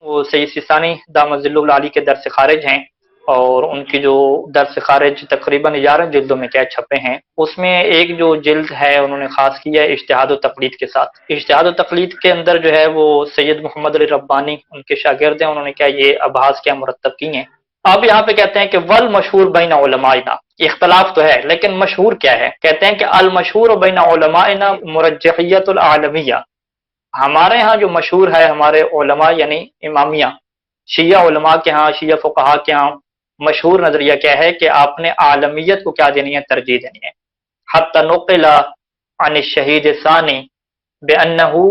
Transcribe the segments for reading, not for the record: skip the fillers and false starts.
वो सैयद सिस्तानी दामद अली के दर्स खारिज हैं, और उनकी जो दर्स खारिज तकरीबन 11 जिल्दों में क्या छपे हैं, उसमें एक जो जिल्द है उन्होंने खास किया है इज्तिहाद व तक़लीद के साथ। इज्तिहाद व तक़लीद के अंदर जो है वो सैयद मोहम्मद अली रब्बानी उनके शागिर्द हैं, उन्होंने क्या ये अबहास क्या मुरतब की हैं। अब यहाँ पे कहते हैं कि वल मशहूर बैन उलमाइना, इख्तलाफ तो है लेकिन मशहूर क्या है, कहते हैं कि अल मशहूर बैन उलमाइना मुरज्जहियतुल आलमिया, हमारे यहाँ जो मशहूर है हमारे उलमा यानी इमामिया शिया उलमा के यहाँ, शिया फुक़हा के यहाँ मशहूर नजरिया क्या है कि आपने आलमियत को क्या देनी है, तरजीह देनी है। हत्ता नुक़िला अन शहीद सानी बेअन्नहु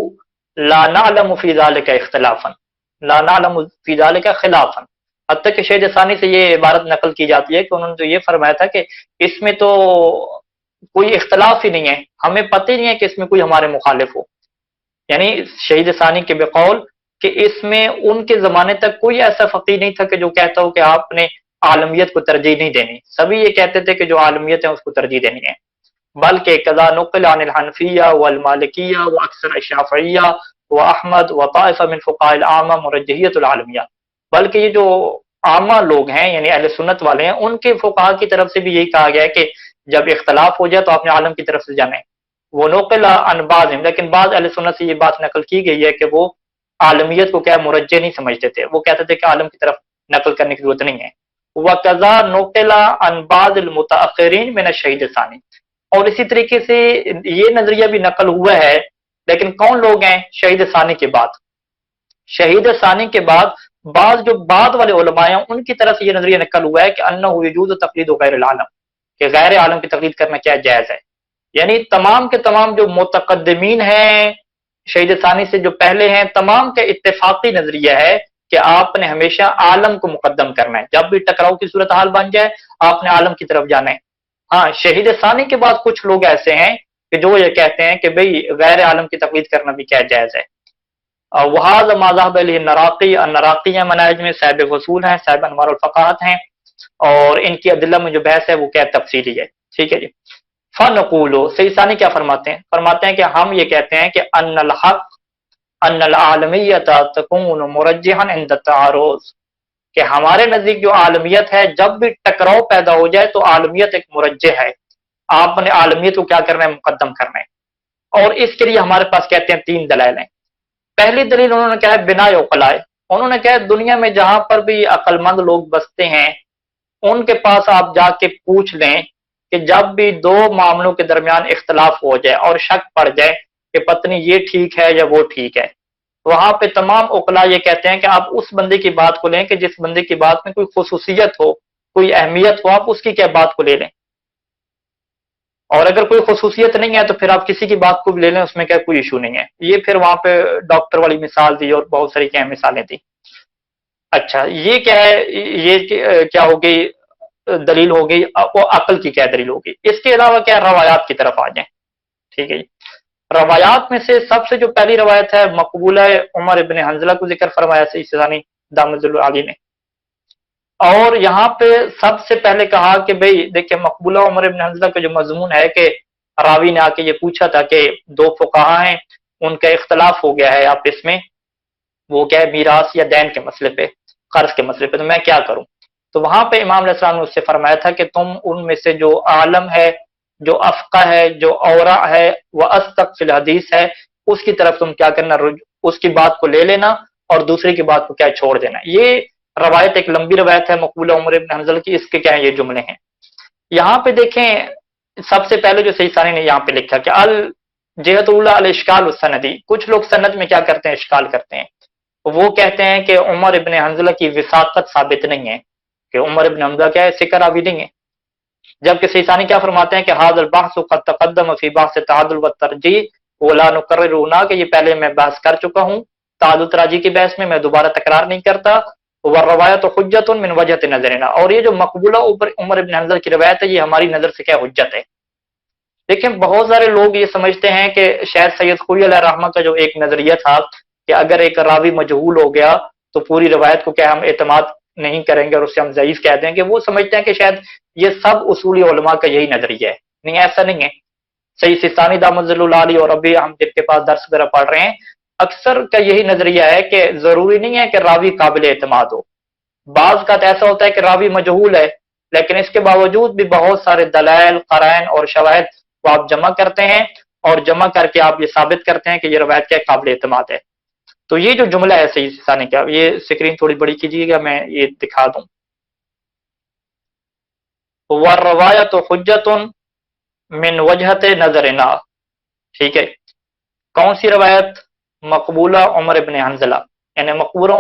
ला नअलमु फी ज़ालिका इख्तिलाफन ला नअलमु फी ज़ालिका खिलाफन, हत्ता कि शहीद सानी से ये इबारत नकल की जाती है कि उन्होंने तो ये फरमाया था कि इसमें तो कोई इख्तिलाफ ही नहीं है, हमें पता ही नहीं है कि इसमें कोई हमारे मुखालिफ हो। यानी शहीद सानी के बेकौल कि इसमें उनके जमाने तक कोई ऐसा फकीह नहीं था कि जो कहता हो कि आपने आलमियत को तरजीह नहीं देनी, सभी ये कहते थे कि जो आलमियत है उसको तरजीह देनी है। बल्कि कज़ा नुक़िल अनिल हनफिया वल मालिकिया व अक्सर शाफ़िय्या व अहमद व ताइफ़ा मिन फ़ुक़हाइल आमा मुरज्जहियतुल आलमिया, बल्कि ये जो आमा लोग हैं यानी अहले सुन्नत वाले हैं उनके फुक़हा की तरफ से भी यही कहा गया है कि जब इख्तिलाफ हो जाए तो आपने आलम की तरफ से जाना है। वो नुक़िला अन बाज़िम, लेकिन बाद अहले सुन्नत से ये बात नकल की गई है कि वो आलमियत को क्या मुरज्जह नहीं समझते थे, वो कहते थे कि आलम की तरफ नकल करने की जरूरत नहीं है। वकज़ा नुक़िला अन बाज़िल मुतअख़्ख़िरीन मिन अश-शहीद सानी, और इसी तरीके से ये नजरिया भी नकल हुआ है, लेकिन कौन लोग हैं, शहीद सानी के बाद, शहीद सानी के बाद बाज जो बाद वाले उलमा हैं उनकी तरफ से ये नजरिया नकल हुआ है कि अन्नहु यजूज़ु तक़लीदु गैरिल आलम, कि गैर आलम की तक़लीद करना क्या जायज़ है। यानी तमाम के तमाम जो मुतक़द्दिमीन हैं शहीद सानी से जो पहले हैं, तमाम का इत्तेफाकी नजरिया है कि आपने हमेशा आलम को मुकद्दम करना है, जब भी टकराव की सूरत हाल बन जाए आपने आलम की तरफ जाना है। हाँ, शहीद सानी के बाद कुछ लोग ऐसे हैं कि जो ये कहते हैं कि भाई गैर आलम की तक़लीद करना भी क्या जायज़ है। वहाज़ मा ज़हब इलैहि नराक़ी, नराक़ी मनाहिज में साहिब वसूल हैं, साहिब अनवारुल फ़क़ाहत हैं, और इनकी अदिल्ला में जो बहस है वो क्या तफसीली है। ठीक है जी। फ़नक़ूलु, सैयद सानी क्या फरमाते हैं, फरमाते हैं कि हम ये कहते हैं कि अन्नल हक़ अन्नल आलमियत तकूनु मुरज्जिहन इंद तारुज़, कि हमारे नजदीक जो आलमियत है जब भी टकराव पैदा हो जाए तो आलमियत एक मुरज्जिह है, आपने आलमियत को क्या करना है, मुकद्दम करना है। और इसके लिए हमारे पास कहते हैं 3 दलाइल हैं। पहली दलील उन्होंने कहा है बिना उक़लाए, उन्होंने कहा दुनिया में जहां पर भी अक्लमंद लोग बसते हैं उनके पास आप जाके पूछ लें कि जब भी 2 मामलों के दरमियान इख्तलाफ हो जाए और शक पड़ जाए कि पत्नी ये ठीक है या वो ठीक है, वहां पे तमाम उकला ये कहते हैं कि आप उस बंदे की बात को लें कि जिस बंदे की बात में कोई खुसूसियत हो, कोई अहमियत हो, आप उसकी क्या बात को ले लें। और अगर कोई खुसूसियत नहीं है तो फिर आप किसी की बात को भी ले लें, उसमें क्या कोई इशू नहीं है। ये फिर वहां पे डॉक्टर वाली मिसाल दी और बहुत सारी क्या मिसालें दी। अच्छा, ये क्या है, ये क्या हो गई दलील हो गई, वो अकल की क्या दलील होगी। इसके अलावा क्या रवायात की तरफ आ जाए। ठीक है जी। रवायात में से सबसे जो पहली रवायत है मकबूला उमर इब्न हंजला को जिक्र फरमाया सैयद सिस्तानी दामद अली ने, और यहाँ पे सबसे पहले कहा कि भाई देखिए मकबूला उमर इब्न हंजला का जो मजमून है कि रावी ने आके ये पूछा था कि 2 फुक़हा हैं उनका इख्तलाफ हो गया है आपस में, वो क्या है मीरास या दैन के मसले पे, कर्ज के मसले पे, तो मैं क्या करूं। तो वहां पे इमाम अलैहिस्सलाम ने उससे फरमाया था कि तुम उनमें से जो आलम है, जो अफ़क़ा है, जो औरा है, वह अस्दक़ फिल हदीस है, उसकी तरफ तुम क्या करना, उसकी बात को ले लेना और दूसरे की बात को क्या छोड़ देना। ये रवायत एक लंबी रवायत है मकबूला उमर इब्न हंजल की, इसके क्या है ये जुमले हैं। यहाँ पे देखें सबसे पहले जो सैयद सानी ने यहाँ पे लिखा कि अल जेहतुल्लाह अल इश्काल सनदी, कुछ लोग सनद में क्या करते हैं, इश्काल करते हैं। वो कहते हैं कि उमर इब्न हंजला की विसाकत साबित नहीं है, कि उमर इब्न हंजला क्या है सिक्र रावी नहीं है। जबकि सैयद सानी क्या फरमाते हैं कि हाज़ल बहसु क़द तक़द्दम फ़ी बहस तअद्दुल व तरजीह व ला नुकर्रिरुहु, कि ये पहले मैं बहस कर चुका हूँ ताअद्दुल तराजी की बहस में, मैं दोबारा तकरार नहीं करता। व रवायत हुज्जतुन मिन वजहति नज़रिना, और ये जो मकबूला उमर इब्न हंजल की रवायत है ये हमारी नजर से क्या हुज्जत है। देखें बहुत सारे लोग ये समझते हैं कि शायद सैयद ख़ुई अलैहि रहमा का जो एक नजरिया था कि अगर एक रावी मजहूल हो गया तो पूरी रवायत को क्या हम एतमाद नहीं करेंगे और उससे हम ज़ईफ़ कह देंगे, वो समझते हैं कि शायद ये सब उसूली उलमा का यही नजरिया है। नहीं, ऐसा नहीं है। सैयद सिस्तानी दामद अली और अभी हम जिनके पास दर्स वगैरह पढ़ रहे हैं اکثر کا یہی نظریہ ہے کہ ضروری نہیں ہے کہ راوی قابل اعتماد ہو. بعض کا ایسا ہوتا ہے کہ راوی مجہول ہے لیکن اس کے باوجود بھی بہت سارے دلائل، قرائن اور شواہد کو آپ جمع کرتے ہیں اور جمع کر کے آپ یہ ثابت کرتے ہیں کہ یہ روایت کیا قابل اعتماد ہے. تو یہ جو جملہ ہے صحیح ثانی کا، یہ اسکرین تھوڑی بڑی کیجیے گا، میں یہ دکھا دوں. والروایت حجت من وجہت نظرنا، ٹھیک ہے. کون سی روایت؟ مقبولہ عمر ابن حنظلہ، یعنی مقبولہ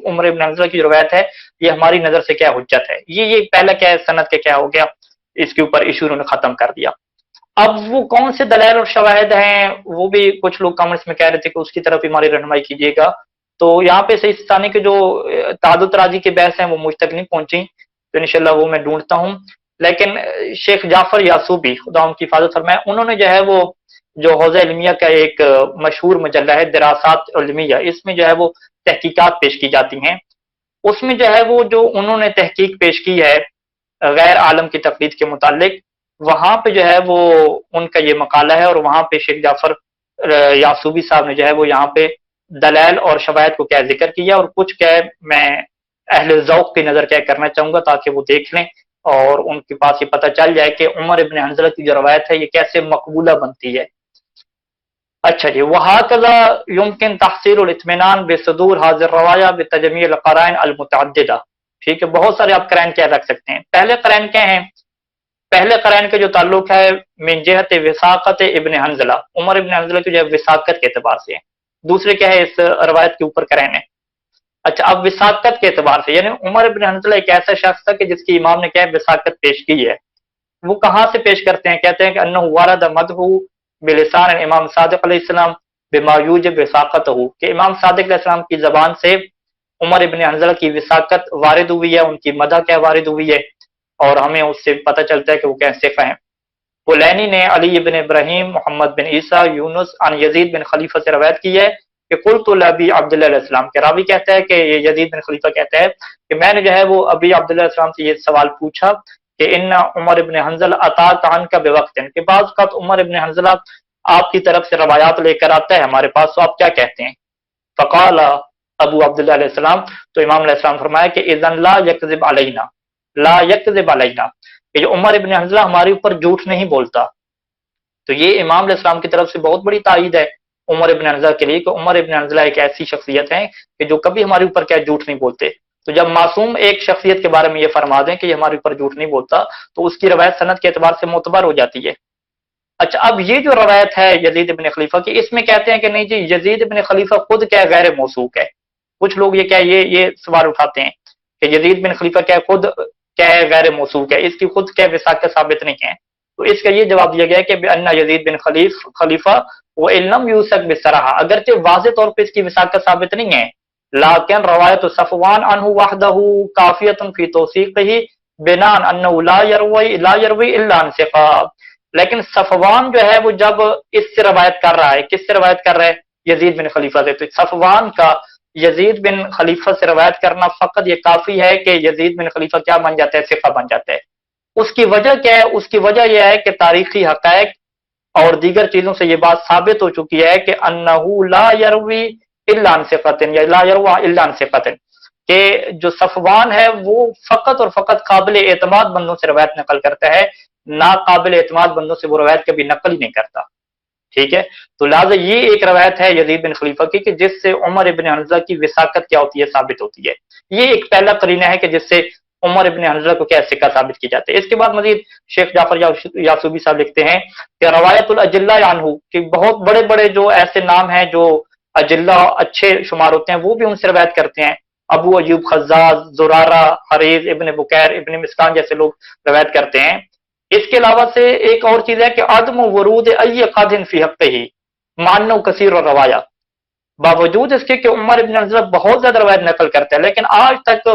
عمر ابن حنظلہ کی جو روایت ہے یہ ہماری نظر سے کیا حجت ہے. یہ پہلا کیا ہے، سند کے کیا ہو گیا، اس کے اوپر ایشو انہوں نے ختم کر دیا. اب وہ کون سے دلائل اور شواہد ہیں وہ بھی کچھ لوگ کامنٹس میں کہہ رہے تھے کہ اس کی طرف ہماری رہنمائی کیجیے گا. تو یہاں پہ صحیح ثانی کے جو تعدد راضی کے بحث ہیں وہ مجھ تک نہیں پہنچی، تو انشاءاللہ وہ میں ڈھونڈتا ہوں. لیکن شیخ جعفر یاسوبی خدا ان کی حفاظت فرمائے، انہوں نے جو ہے وہ جو حوزہ علمیہ کا ایک مشہور مجلہ ہے دراسات علمیہ، اس میں جو ہے وہ تحقیقات پیش کی جاتی ہیں. اس میں جو ہے وہ جو انہوں نے تحقیق پیش کی ہے غیر عالم کی تقلید کے متعلق، وہاں پہ جو ہے وہ ان کا یہ مقالہ ہے، اور وہاں پہ شیخ جعفر یاسوبی صاحب نے جو ہے وہ یہاں پہ دلائل اور شواہد کو کیا ذکر کیا، اور کچھ کیا میں اہل ذوق کی نظر کیا کرنا چاہوں گا تاکہ وہ دیکھ لیں اور ان کے پاس یہ پتہ چل جائے کہ عمر ابن حنظلہ کی جو روایت ہے یہ کیسے مقبولہ بنتی ہے. اچھا جی، وَهَكَذَا يُمْكِنْ تَحْصِيلُ الْاطْمِئْنَانِ بِصُدُورِ هَذِهِ الرَّوَايَا بِتَجْمِيعِ الْقَرَائِنِ الْمُتَعَدِّدَةِ. ٹھیک ہے، بہت سارے آپ قرائن کیا رکھ سکتے ہیں. پہلے قرائن کیا ہیں؟ پہلے قرائن کا جو تعلق ہے من جہت وثاقت ابن حنظلہ، عمر ابن حنظلہ کی جو وثاقت کے اعتبار سے ہے. دوسرے کیا ہے اس روایت کے اوپر قرائن ہے. اچھا، اب وثاقت کے اعتبار سے، یعنی عمر ابن حنظلہ ایک ایسا شخص تھا کہ جس کی امام نے کیا ہے وثاقت پیش کی ہے. وہ کہاں سے پیش کرتے ہیں؟ کہتے ہیں کہ انہ ورد مدح بلسان امام صادق علیہ السلام بما یوجب وثاقتہ، کہ امام صادق علیہ السلام کی زبان سے عمر ابن حنظلہ کی وثاقت وارد ہوئی ہے، ان کی مدح کیا وارد ہوئی ہے، اور ہمیں اس سے پتہ چلتا ہے کہ وہ کیسے ہیں. پولینی نے علی ابن ابراہیم محمد بن عیسیٰ یونس عن یزید بن خلیفہ سے روایت کی ہے کہ قلت لابی عبداللہ علیہ السلام، کے راوی کہتا ہے کہ یہ یزید بن خلیفہ کہتا ہے کہ میں نے جو ہے وہ ابی عبداللہ علیہ السلام سے یہ سوال پوچھا کہ ان عمر ابن حنظلہ اتاک عنک بوقت، کہ بعض اوقات عمر ابن حنظلہ آپ کی طرف سے روایات لے کر آتا ہے ہمارے پاس، تو آپ کیا کہتے ہیں؟ فقال ابو عبداللہ علیہ السلام، تو امام علیہ السلام فرمایا کہ اذن لا یکذب علینا، لا یکذب علینا، کہ جو عمر ابن حنظلہ ہمارے اوپر جھوٹ نہیں بولتا. تو یہ امام علیہ السلام کی طرف سے بہت بڑی تائید ہے عمر ابن حنظلہ کے لیے کہ عمر ابن حنظلہ ایک ایسی شخصیت ہے کہ جو کبھی ہمارے اوپر کیا جھوٹ نہیں بولتے. تو جب معصوم ایک شخصیت کے بارے میں یہ فرما دیں کہ یہ ہمارے اوپر جھوٹ نہیں بولتا تو اس کی روایت سند کے اعتبار سے معتبر ہو جاتی ہے. اچھا، اب یہ جو روایت ہے یزید ابن خلیفہ کی، اس میں کہتے ہیں کہ نہیں جی یزید ابن خلیفہ خود کیا غیر موثوق ہے. کچھ لوگ یہ کیا یہ سوال اٹھاتے ہیں کہ یزید بن خلیفہ کیا خود کیا ہے غیر موثوق ہے، اس کی خود کیا وثاقت ثابت نہیں ہے. تو اس کا یہ جواب دیا گیا کہ بأن یزید بن خلیفہ وہ علم یوسق بصراحہ، اگرچہ واضح طور پہ اس کی وثاقت ثابت نہیں ہے، لیکن روایت صفوان عنہ وحدہ کافیۃ فی توثیقہ بناء انہ لا یروی الا عن ثقہ. لیکن صفوان جو ہے وہ جب اس سے روایت کر رہا ہے، کس سے روایت کر رہا ہے؟ یزید بن خلیفہ سے. تو صفوان کا یزید بن خلیفہ سے روایت کرنا فقط یہ کافی ہے کہ یزید بن خلیفہ کیا بن جاتا ہے؟ ثقہ بن جاتا ہے. اس کی وجہ کیا ہے؟ اس کی وجہ یہ ہے کہ تاریخی حقائق اور دیگر چیزوں سے یہ بات ثابت ہو چکی ہے کہ انہ لا یروی الا عن ثقۃ، یا لا یروی الا عن ثقۃ، کہ جو صفوان ہے وہ فقط اور فقط قابل اعتماد بندوں سے روایت نقل کرتا ہے، ناقابل اعتماد بندوں سے وہ روایت کبھی نقل ہی نہیں کرتا. ٹھیک ہے، تو لہٰذا یہ ایک روایت ہے یزید بن خلیفہ کی کہ جس سے عمر ابن حنظلہ کی وثاقت کیا ہوتی ہے؟ ثابت ہوتی ہے. یہ ایک پہلا قرینہ ہے کہ جس سے عمر ابن حنظلہ کو کیا ثقہ ثابت کی جاتے ہے. اس کے بعد مزید شیخ جعفر یاسوبی صاحب لکھتے ہیں کہ روایت الاجلہ عنہ، کہ بہت بڑے بڑے جو ایسے نام ہیں جو اجلہ اچھے شمار ہوتے ہیں وہ بھی ان سے روایت کرتے ہیں. ابو ایوب خزاز، زرارہ، حریز ابن بکیر، ابن مسکان جیسے لوگ روایت کرتے ہیں. اس کے علاوہ سے ایک اور چیز ہے کہ عدم ورود ای قادن فی حقہ معنو کثیر اور روایا، باوجود اس کے کہ عمر ابن حنظلہ بہت زیادہ روایت نقل کرتا ہے لیکن آج تک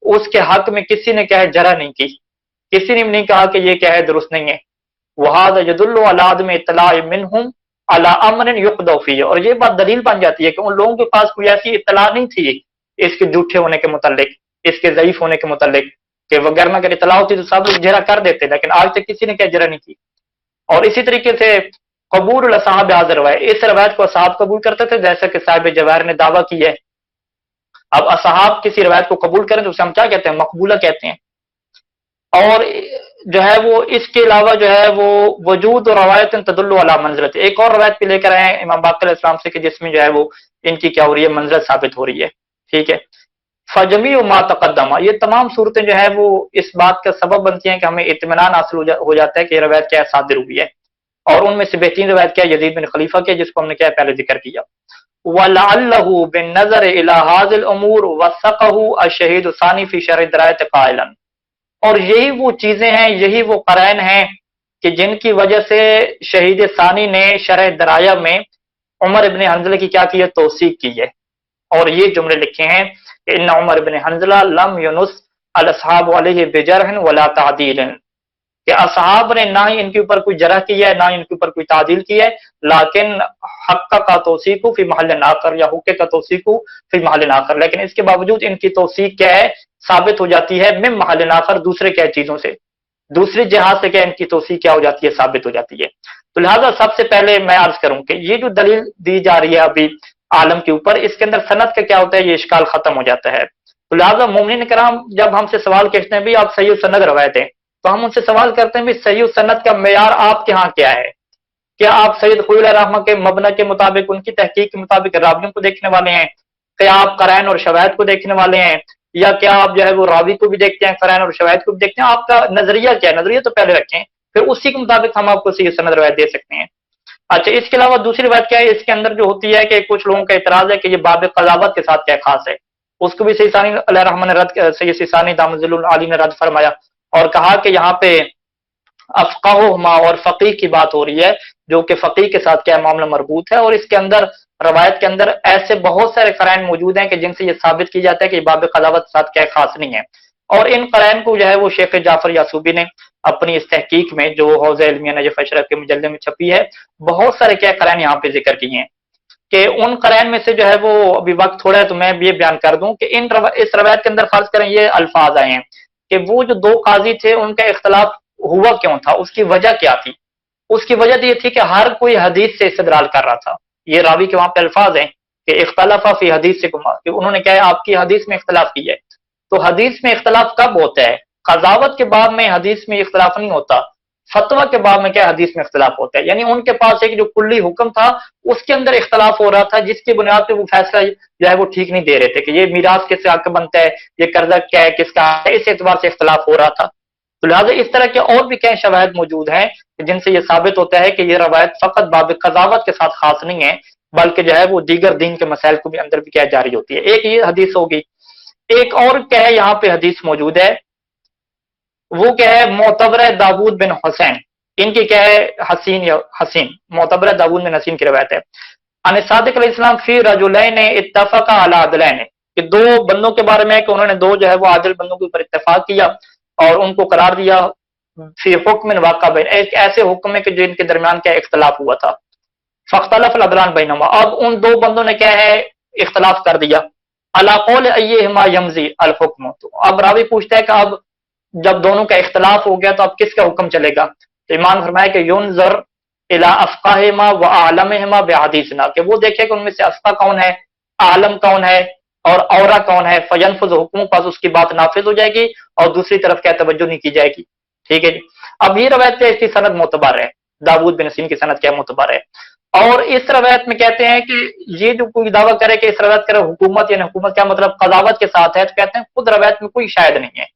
اس کے حق میں کسی نے کیا ہے جرح نہیں کی، کسی نے نہیں کہا کہ یہ کیا ہے درست نہیں ہے. وَهَذَا يَدُلُّ عَلَىٰ عَدْمِ اطلاع مِنْهُمْ عَلَىٰ أَمْرٍ يُقْضَوْا فِيهِ، اور یہ بات دلیل بن جاتی ہے کہ ان لوگوں کے پاس کوئی ایسی اطلاع نہیں تھی اس کے جھوٹے ہونے کے متعلق، اس کے ضعیف ہونے کے متعلق، کہ وغیرہ اگر اطلاع ہوتی تو سب لوگ جرح کر دیتے، لیکن آج تک کسی نے کیا جرح نہیں کی. اور اسی طریقے سے قبول الصحاب حاضر रवायत, इस रवायत को असहाब कबूल करते थे जैसा कि साहिब जवाहर ने दावा किया है। अब असहाब किसी रवायत को कबूल करें तो उसे हम क्या कहते हैं, मकबूला कहते हैं। और जो है वो इसके अलावा जो है वो वजूद और रवायत तदुल्लु अला मंजिलत, एक और रवायत भी लेकर आए हैं इमाम बाक़िर अलैहिस्सलाम से कि जिसमें जो है वो इनकी क्या हो रही है, मंजिलत साबित हो रही है। ठीक है, फजमी मा तकद्दमा, ये तमाम सूरतें जो है वो इस बात का सबब बनती हैं कि हमें इत्मीनान हासिल हो जाता है कि ये रवायत क्या है, सादिर हुई है। और उनमें से बेहतरीन रवायत क्या है, यजीद बिन खलीफा की, जिसको हमने क्या है पहले जिक्र किया। वलअल्लहु बिन्नज़र इला हाज़िल उमूर वसक़हु अश-शहीद सानी फी शरह दरायत क़ाइलन, और यही वो चीजें हैं, यही वो क़रैन हैं कि जिनकी वजह से शहीद सानी ने शरह दराया में उमर इब्न हंज़ला की क्या की है, तौसीक की है। और ये जुमले लिखे हैं कि इन्ना उमर इब्न हंज़ला लम युनुस अल अस्हाब अलैहि बिजरहन वला तादीलन, कि असहाब ने ना ही इनके ऊपर कोई जरह की है, ना इनके ऊपर कोई तादील की है, लाकिन हक्का का तौसीकु फी महल नाकर, या हुक्के का तौसीकु फी महल नाकर, लेकिन इसके बावजूद इनकी तौसीक क्या है, साबित हो जाती है मिन महल नाकर, दूसरे क्या चीजों से, दूसरी जहाज से क्या इनकी तौसीक क्या हो जाती है, साबित हो जाती है। तो लिहाजा सबसे पहले मैं अर्ज करूं कि ये जो दलील दी जा रही है अभी आलम के ऊपर, इसके अंदर सनद का क्या होता है, ये इश्काल खत्म हो जाता है। तो लिहाजा मोमिन कराम जब हमसे सवाल कहते हैं भी आप सही सनद रवायतें, तो हम उनसे सवाल करते हैं भी सही सनद का मेयार आपके यहाँ क्या है, क्या आप सैयद खुलैल रहमा के मबना के मुताबिक, उनकी तहकीक के मुताबिक रावियों को देखने वाले हैं, क्या आप क़रैन और शवाहिद को देखने वाले हैं, या क्या आप जो है वो रावी को भी देखते हैं, क़रैन और शवाहिद को भी देखते हैं, आपका नजरिया क्या है, नजरिया तो पहले रखें, फिर उसी के मुताबिक हम आपको सही सनद रवायत दे सकते हैं। अच्छा, इसके अलावा दूसरी बात क्या है, इसके अंदर जो होती है कि कुछ लोगों का इतराज है कि ये बाब क़ज़ावत के साथ क्या खास है, उसको भी सैयद सानी अलैहिर्रहमा ने रद्द, सैयद सानी दामजुल आली ने रद्द फरमाया और कहा कि यहाँ पे अफ़क़ाहुमा और फ़क़ीह की बात हो रही है, जो कि फ़क़ीह के साथ क्या मामला मरबूत है, और इसके अंदर रवायत के अंदर ऐसे बहुत सारे क़रैन मौजूद हैं कि जिनसे ये साबित की जाता है कि बाब क़ज़ावत के साथ क्या खास नहीं है। और इन क़रैन को जो है वो शेख जाफर यासूबी ने अपनी इस तहकीक में, जो हौज़ इल्मिया नजफ़ अशरफ के मुजल्ले में छपी है, बहुत सारे क्या क़रैन यहाँ पे जिक्र किए हैं कि उन क़रैन में से जो है वो, अभी वक्त थोड़ा है तो मैं ये बयान कर दूं कि इस रवायत के अंदर फर्ज करें ये अल्फाज आए हैं कि वो जो दो काजी थे उनका इख्तलाफ हुआ क्यों था, उसकी वजह क्या थी। उसकी वजह तो ये थी कि हर कोई हदीस से इस्तेदलाल कर रहा था। ये रावी के वहां पे अल्फाज हैं कि इख्तलाफा फी हदीस से कुमा, कि उन्होंने क्या है आपकी हदीस में इख्तलाफ की है। तो हदीस में इख्तलाफ कब होता है, क़ज़ावत के बाब में हदीस में इख्तलाफ नहीं होता, फतवा के बाब में क्या हदीस में इख्तलाफ होता है। यानी उनके पास एक जो कुल्ली हुक्म था उसके अंदर इख्तलाफ हो रहा था, जिसकी बुनियाद पे वो फैसला जो है वो ठीक नहीं दे रहे थे कि ये मीरास किससे हक बनता है, ये कर्जा क्या है, किसका है, इस एतबार से इख्तलाफ हो रहा था। तो लिहाजा इस तरह के और भी क्या शवाहिद मौजूद हैं जिनसे ये साबित होता है कि ये रवायत फकत बाब क़ज़ावत के साथ खास नहीं है, बल्कि जो है वो दीगर दीन के मसाइल को भी अंदर भी क्या जारी होती है। एक ये हदीस होगी, एक और क्या है यहाँ पे हदीस मौजूद है, वो क्या है, मोतबर दाऊद बिन हुसैन, इनकी क्या है हसीन या हसीन, मोतबर दाऊद बिन हसीन की रवायत है। अन सादिक अलैहिस्सलाम फी रजुलैन इत्तफका अला अदलैन, कि दो बंदों के बारे में कि उन्होंने दो जो है वो आदिल बंदों के ऊपर इत्तेफाक किया और उनको करार दिया, फी हुक्म वाक़ा बैन, एक ऐसे हुक्म में कि जिनके दरमियान क्या इख्तलाफ हुआ था। फ़ख्तलफ़ अल-अदलान बैनहुमा, अब उन दो बंदों ने क्या है इख्तलाफ कर दिया। अला क़ौल अय्युहुमा यमज़ी अल हुक्म, तो अब रावी पूछता है कि अब जब दोनों का इख्तलाफ हो गया तो अब किसका हुक्म चलेगा। तो इमाम फरमाया कि युनज़र इला अफ़क़ाहिमा व आलमिहिमा बिहदीसिना, कि वो देखे कि उनमें से अफ़क़ा कौन है, आलम कौन है और औरा कौन है, फयनफुज़ हुक्म, पास उसकी बात नाफिज हो जाएगी और दूसरी तरफ क्या तवज्जो नहीं की जाएगी। ठीक है जी। अब ये रवायत क्या, इसकी सनद मोतबर है, दाऊद बिन हसीन की सनद क्या मोतबर है। और इस रवायत में कहते हैं कि ये जो कोई दावा करे कि इस रवायत करे हुकूमत, यानी हुकूमत क्या मतलब क़ज़ावत के साथ है, तो कहते हैं खुद रवायत में कोई शायद नहीं है।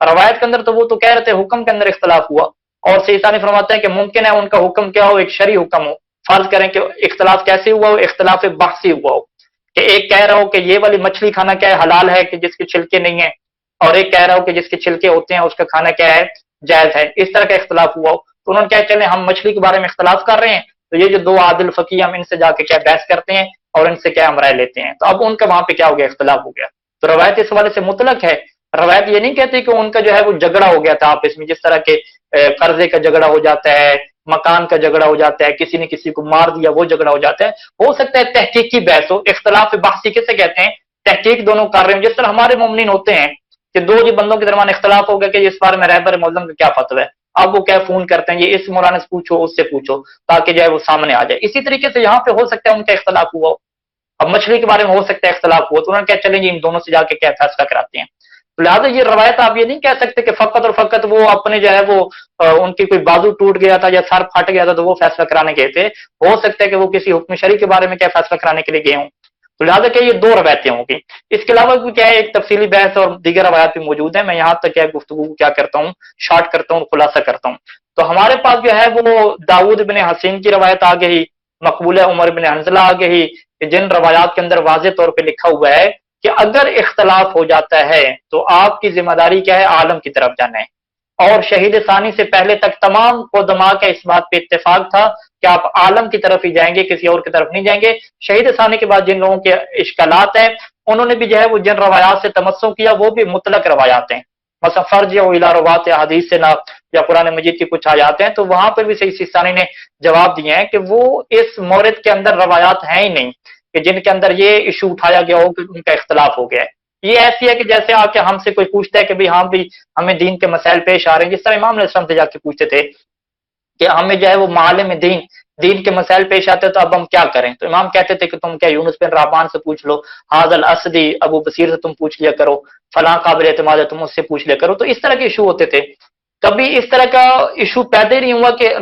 रवायत के अंदर तो वो तो कह रहे थे हुक्म के अंदर इख्तलाफ हुआ, और सैयद फरमाते हैं कि मुमकिन है उनका हुक्म क्या हो, एक शरई हुक्म हो। फर्ज करें कि इख्तलाफ कैसे हुआ हो, इख्तलाफ बहसी हुआ हो कि एक कह रहा हो कि ये वाली मछली खाना क्या है, हलाल है कि जिसके छिलके नहीं है, और एक कह रहा हो कि जिसके छिलके होते हैं उसका खाना क्या है, जायज है। इस तरह का इख्तलाफ हुआ हो तो उन्होंने क्या, चले हम मछली के बारे में इख्तलाफ कर रहे हैं, तो ये जो दो आदिल फकीह हम इनसे जाके क्या बहस करते हैं और इनसे क्या हम राय लेते हैं। तो अब उनका वहां पे क्या हो गया, इख्तलाफ हो गया। तो रवायत इस हवाले से मुतलक है। रवायत ये नहीं कहती कि उनका जो है वो झगड़ा हो गया था आपस में, जिस तरह के कर्जे का झगड़ा हो जाता है, मकान का झगड़ा हो जाता है, किसी ने किसी को मार दिया वो झगड़ा हो जाता है। हो सकता है तहकीक की बहस हो, इख्तलाफ बहसी किसे कहते हैं, तहकीक दोनों कर रहे हैं। जिस तरह हमारे मोमिनीन होते हैं कि दो जी बंदों के दरमियान इख्तलाफ हो गया कि इस बारे में रहबर मौलम का क्या फतवा है, اب وہ کیا فون کرتے ہیں یہ اس مولانا سے پوچھو اس سے پوچھو تاکہ جو ہے وہ سامنے آ جائے. اسی طریقے سے یہاں پہ ہو سکتا ہے ان کا اختلاف ہوا ہو. اب مچھلی کے بارے میں ہو سکتا ہے اختلاف ہوا تو انہوں نے کیا چلیں گے ان دونوں سے جا کے کیا فیصلہ کراتے ہیں. تو لہٰذا یہ روایت آپ یہ نہیں کہہ سکتے کہ فقط اور فقط وہ اپنے جو ہے وہ ان کی کوئی بازو ٹوٹ گیا تھا یا سر پھٹ گیا تھا تو وہ فیصلہ کرانے گئے تھے. ہو سکتا ہے کہ وہ کسی حکم شرعی کے بارے میں کیا فیصلہ کرانے کے لیے گئے ہوں. تو لہٰذا کہ یہ دو روایتیں ہوں گی. اس کے علاوہ بھی کیا ہے ایک تفصیلی بحث اور دیگر روایات بھی موجود ہیں. میں یہاں تک کیا گفتگو کیا کرتا ہوں شارٹ کرتا ہوں خلاصہ کرتا ہوں. تو ہمارے پاس جو ہے وہ داؤد بن حسین کی روایت آ گئی, مقبول عمر بن حنظلہ آ گئی, جن روایات کے اندر واضح طور پہ لکھا ہوا ہے کہ اگر اختلاف ہو جاتا ہے تو آپ کی ذمہ داری کیا ہے عالم کی طرف جانا ہے. اور شہید ثانی سے پہلے تک تمام قدماء کا اس بات پہ اتفاق تھا کہ آپ عالم کی طرف ہی جائیں گے, کسی اور کی طرف نہیں جائیں گے. شہید ثانی کے بعد جن لوگوں کے اشکالات ہیں انہوں نے بھی جو ہے وہ جن روایات سے تمسک کیا وہ بھی مطلق روایات ہیں. مثلا فرج یا الی روات حدیث سے نہ یا قرآن مجید کی کچھ آیات ہیں تو وہاں پہ بھی شہید ثانی نے جواب دیے ہیں کہ وہ اس مورد کے اندر روایات ہیں ہی نہیں کہ جن کے اندر یہ ایشو اٹھایا گیا ہو کہ ان کا اختلاف ہو گیا ہے. یہ ایسی ہے کہ جیسے آ کے ہم سے کوئی پوچھتا ہے کہ بھی ہاں بھی ہمیں دین کے مسائل پیش آ رہے ہیں, جس طرح امام علیہ السلام سے جا کے پوچھتے تھے کہ ہمیں جو ہے وہ معالم دین کے مسائل پیش آتے تو اب ہم کیا کریں. تو امام کہتے تھے کہ تم کیا یونس بن رحمان سے پوچھ لو, حاض الاسدی ابو بصیر سے تم پوچھ لیا کرو, فلاں قابل اعتماد ہے تم اس سے پوچھ لیا کرو. تو اس طرح کے ایشو ہوتے تھے. کبھی اس طرح کا ایشو پیدا ہی نہیں ہوا کہ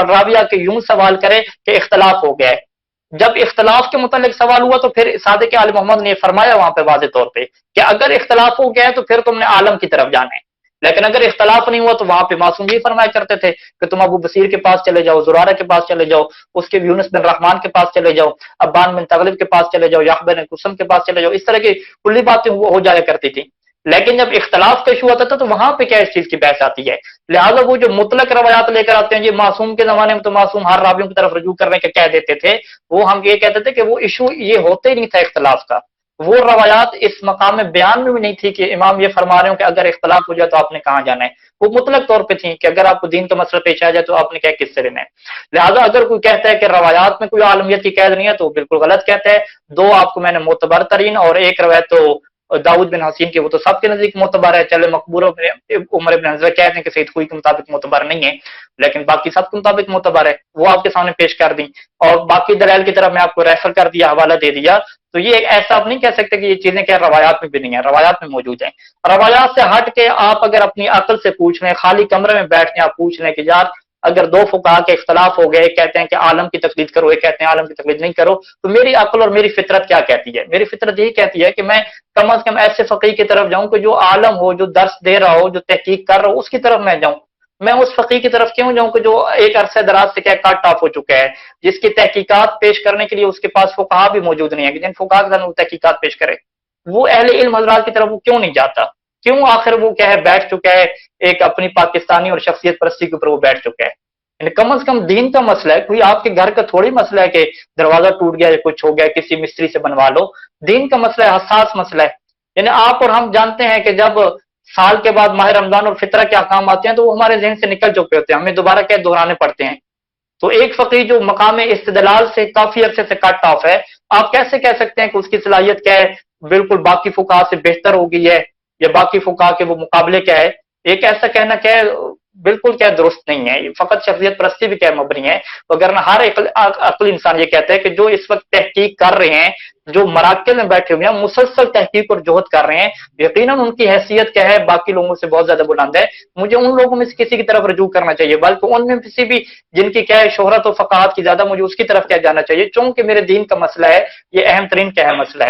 رابعہ کے یوں سوال کرے کہ اختلاف ہو گیا ہے. جب اختلاف کے متعلق سوال ہوا تو پھر صادق عالم محمد نے فرمایا وہاں پہ واضح طور پہ کہ اگر اختلاف ہو گیا ہے تو پھر تم نے عالم کی طرف جانا ہے. لیکن اگر اختلاف نہیں ہوا تو وہاں پہ معصوم یہ فرمایا کرتے تھے کہ تم ابو بصیر کے پاس چلے جاؤ, زرارہ کے پاس چلے جاؤ, اس کے یونس بن رحمان کے پاس چلے جاؤ, ابان بن تغلب کے پاس چلے جاؤ, یحییٰ بن قسم کے پاس چلے جاؤ. اس طرح کی کلی باتیں ہو جایا کرتی تھی. لیکن جب اختلاف کا ایشو ہوتا تھا تو وہاں پہ کیا اس چیز کی بحث آتی ہے. لہٰذا وہ جو مطلق روایات لے کر آتے ہیں, یہ معصوم کے زمانے میں تو معصوم ہر راویوں کی طرف رجوع کرنے کے کہہ دیتے تھے. وہ ہم یہ کہتے تھے کہ وہ ایشو یہ ہوتے ہی نہیں تھا اختلاف کا. وہ روایات اس مقام میں بیان میں بھی نہیں تھی کہ امام یہ فرما رہے ہوں کہ اگر اختلاف ہو جائے تو آپ نے کہاں جانا ہے. وہ مطلق طور پہ تھی کہ اگر آپ کو دین کا مسئلہ پیش آ جائے تو آپ نے کیا کس سے لینا ہے. لہٰذا اگر کوئی کہتا ہے کہ روایات میں کوئی عالمیت کی قید نہیں ہے تو بالکل غلط کہتا ہے. دو آپ کو میں نے معتبر ترین اور ایک روایت تو داؤد بن حسین کی وہ تو سب کے نزدیک معتبر ہے. چلے مقبول عمر بن حنظلہ کہتے ہیں کہ سید خوئی کے مطابق معتبر نہیں ہے لیکن باقی سب کے مطابق معتبر ہے. وہ آپ کے سامنے پیش کر دی اور باقی دلائل کی طرف میں آپ کو ریفر کر دیا, حوالہ دے دیا. تو یہ ایسا آپ نہیں کہہ سکتے کہ یہ چیزیں کیا روایات میں بھی نہیں ہیں, روایات میں موجود ہیں. روایات سے ہٹ کے آپ اگر اپنی عقل سے پوچھ لیں, خالی کمرے میں بیٹھ کے آپ پوچھ لیں کہ یار اگر دو فقہا کے اختلاف ہو گئے, کہتے ہیں کہ عالم کی تقلید کرو, یہ کہتے ہیں عالم کی تقلید نہیں کرو, تو میری عقل اور میری فطرت کیا کہتی ہے؟ میری فطرت یہی کہتی ہے کہ میں کم از کم ایسے فقیہ کی طرف جاؤں کہ جو عالم ہو, جو درس دے رہا ہو, جو تحقیق کر رہا ہو, اس کی طرف میں جاؤں. میں اس فقیہ کی طرف کیوں جاؤں کہ جو ایک عرصہ دراز سے کیا کٹ آف ہو چکا ہے, جس کی تحقیقات پیش کرنے کے لیے اس کے پاس فقہا بھی موجود نہیں ہے کہ جن فقہا کے ساتھ وہ تحقیقات پیش کرے. وہ اہل علم حضرات کی طرف وہ کیوں نہیں جاتا؟ کیوں آخر وہ کیا ہے بیٹھ چکا ہے ایک اپنی پاکستانی اور شخصیت پرستی کے اوپر وہ بیٹھ چکا ہے. یعنی کم از کم دین کا مسئلہ ہے, کوئی آپ کے گھر کا تھوڑی مسئلہ ہے کہ دروازہ ٹوٹ گیا یا کچھ ہو گیا کسی مستری سے بنوا لو. دین کا مسئلہ ہے, حساس مسئلہ ہے. یعنی آپ اور ہم جانتے ہیں کہ جب سال کے بعد ماہ رمضان اور فطرہ کے احکام آتے ہیں تو وہ ہمارے ذہن سے نکل چکے ہوتے ہیں, ہمیں دوبارہ کیا دہرانے پڑتے ہیں. تو ایک فقیر جو مقام استدلال سے کافی عرصے سے کٹ آف ہے, آپ کیسے کہہ سکتے ہیں کہ اس کی صلاحیت کیا ہے بالکل باقی فقہا سے بہتر ہو گئی ہے یا باقی فقہا کے وہ مقابلے کیا ہے؟ ایک ایسا کہنا کیا ہے بالکل کیا درست نہیں ہے. فقط شخصیت پرستی بھی کیا مبنی ہے. وگرنہ ہر عقل انسان یہ کہتا ہے کہ جو اس وقت تحقیق کر رہے ہیں, جو مراکز میں بیٹھے ہوئے ہیں, مسلسل تحقیق اور جہد کر رہے ہیں, یقیناً ان کی حیثیت کیا ہے باقی لوگوں سے بہت زیادہ بلند ہے. مجھے ان لوگوں میں سے کسی کی طرف رجوع کرنا چاہیے, بلکہ ان میں کسی بھی جن کی کیا ہے شہرت و فقاہت کی زیادہ, مجھے اس کی طرف کیا جانا چاہیے, چونکہ میرے دین کا مسئلہ ہے, یہ اہم ترین کیا ہے مسئلہ ہے.